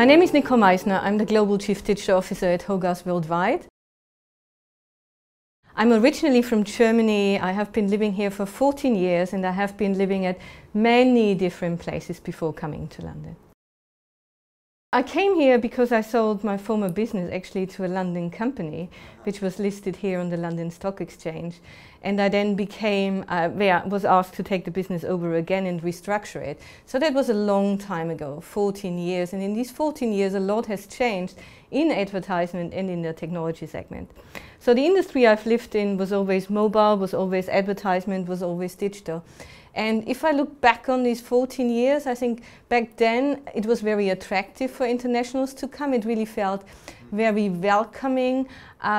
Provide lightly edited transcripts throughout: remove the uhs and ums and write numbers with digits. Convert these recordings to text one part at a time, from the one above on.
My name is Nicole Meissner. I'm the Global Chief Digital Officer at Hogarth worldwide. I'm originally from Germany. I have been living here for 14 years and I have been living at many different places before coming to London. I came here because I sold my former business actually to a London company which was listed here on the London Stock Exchange, and I then was asked to take the business over again and restructure it. So that was a long time ago, 14 years, and in these 14 years a lot has changed in advertisement and in the technology segment. So the industry I've lived in was always mobile, was always advertisement, was always digital. And if I look back on these 14 years, I think back then it was very attractive for internationals to come. It really felt very welcoming.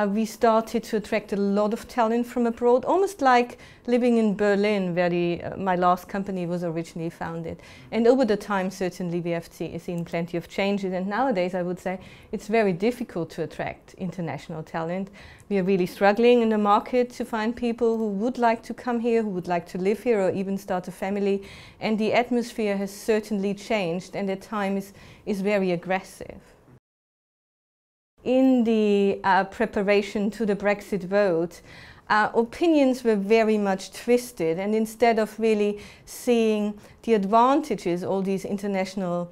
We started to attract a lot of talent from abroad, almost like living in Berlin, where my last company was originally founded. And over the time, certainly we have seen plenty of changes. And nowadays, I would say it's very difficult to attract international talent. We are really struggling in the market to find people who would like to come here, who would like to live here or even start a family. And the atmosphere has certainly changed and at times is very aggressive. In the preparation to the Brexit vote, opinions were very twisted, and instead of really seeing the advantages all these international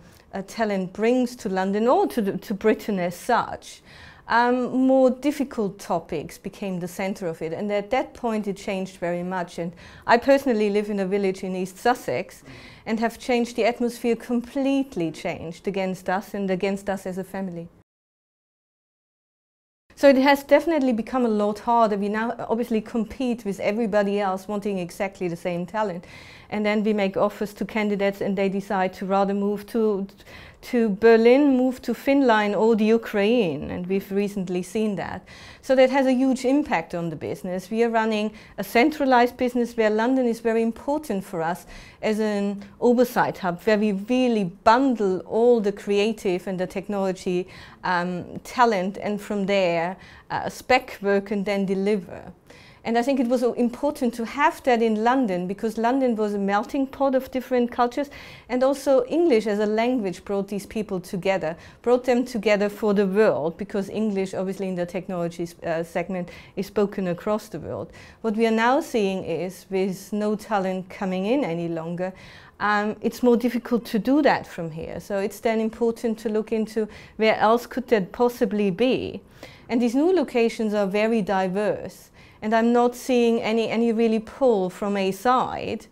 talent brings to London or to Britain as such, more difficult topics became the center of it, and at that point it changed very much. And I personally live in a village in East Sussex and have changed the atmosphere, completely changed against us and against us as a family. So it has definitely become a lot harder. We now obviously compete with everybody else wanting exactly the same talent. And then we make offers to candidates and they decide to rather move to Berlin, move to Finland or the Ukraine. And we've recently seen that. So that has a huge impact on the business. We are running a centralized business where London is very important for us as an oversight hub, where we really bundle all the creative and the technology talent, and from there spec work and then deliver. And I think it was important to have that in London because London was a melting pot of different cultures, and also English as a language brought these people together, brought them together for the world, because English obviously in the technology segment is spoken across the world. What we are now seeing is, with no talent coming in any longer, it's more difficult to do that from here. So it's then important to look into where else could that possibly be. And these new locations are very diverse. And I'm not seeing any really pull from a side.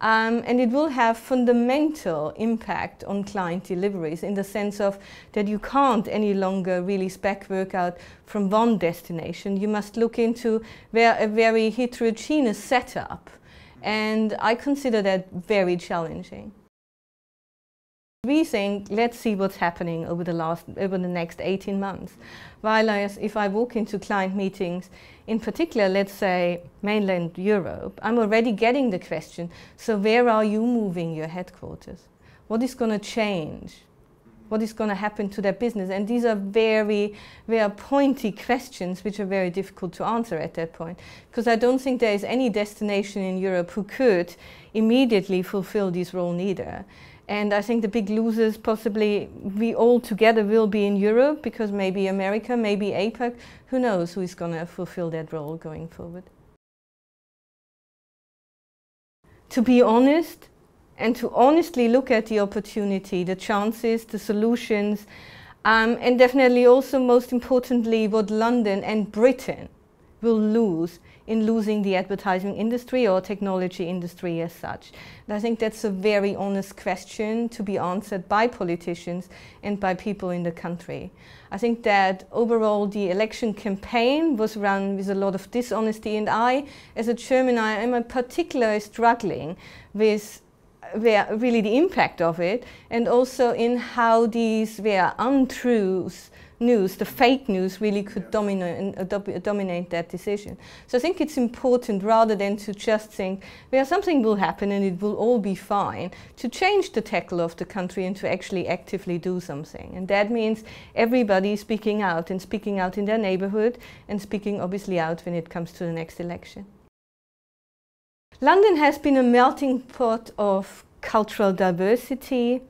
And it will have fundamental impact on client deliveries in the sense of that you can't any longer really spec work out from one destination. You must look into a very heterogeneous setup. And I consider that very challenging. We think, let's see what's happening over the next 18 months. While if I walk into client meetings, in particular, let's say mainland Europe, I'm already getting the question, so where are you moving your headquarters? What is going to change? What is going to happen to their business? And these are very pointy questions which are very difficult to answer at that point, because I don't think there is any destination in Europe who could immediately fulfill this role neither. And I think the big losers possibly we all together will be in Europe, because maybe America, maybe APAC, who knows who is going to fulfill that role going forward. To be honest, and to honestly look at the opportunity, the chances, the solutions, and definitely also most importantly what London and Britain will lose in losing the advertising industry or technology industry as such. And I think that's a very honest question to be answered by politicians and by people in the country. I think that overall the election campaign was run with a lot of dishonesty, and I, as a German, I am particularly struggling with really the impact of it, and also in how these untruths, the fake news really could dominate that decision. So I think it's important, rather than to just think something will happen and it will all be fine, to change the tackle of the country and to actually actively do something. And that means everybody speaking out, and speaking out in their neighborhood, and speaking obviously out when it comes to the next election. London has been a melting pot of cultural diversity,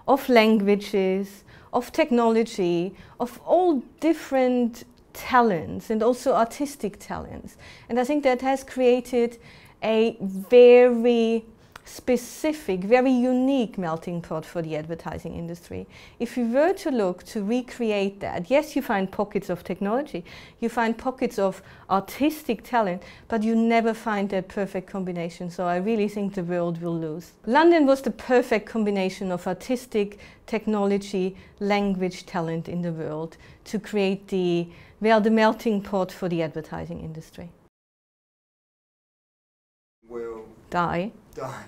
of languages, of technology, of all different talents and also artistic talents. And I think that has created a very specific, very unique melting pot for the advertising industry. If you were to look to recreate that, yes, you find pockets of technology, you find pockets of artistic talent, but you never find that perfect combination. So I really think the world will lose. London was the perfect combination of artistic, technology, language, talent in the world to create the melting pot for the advertising industry. Will Die. die.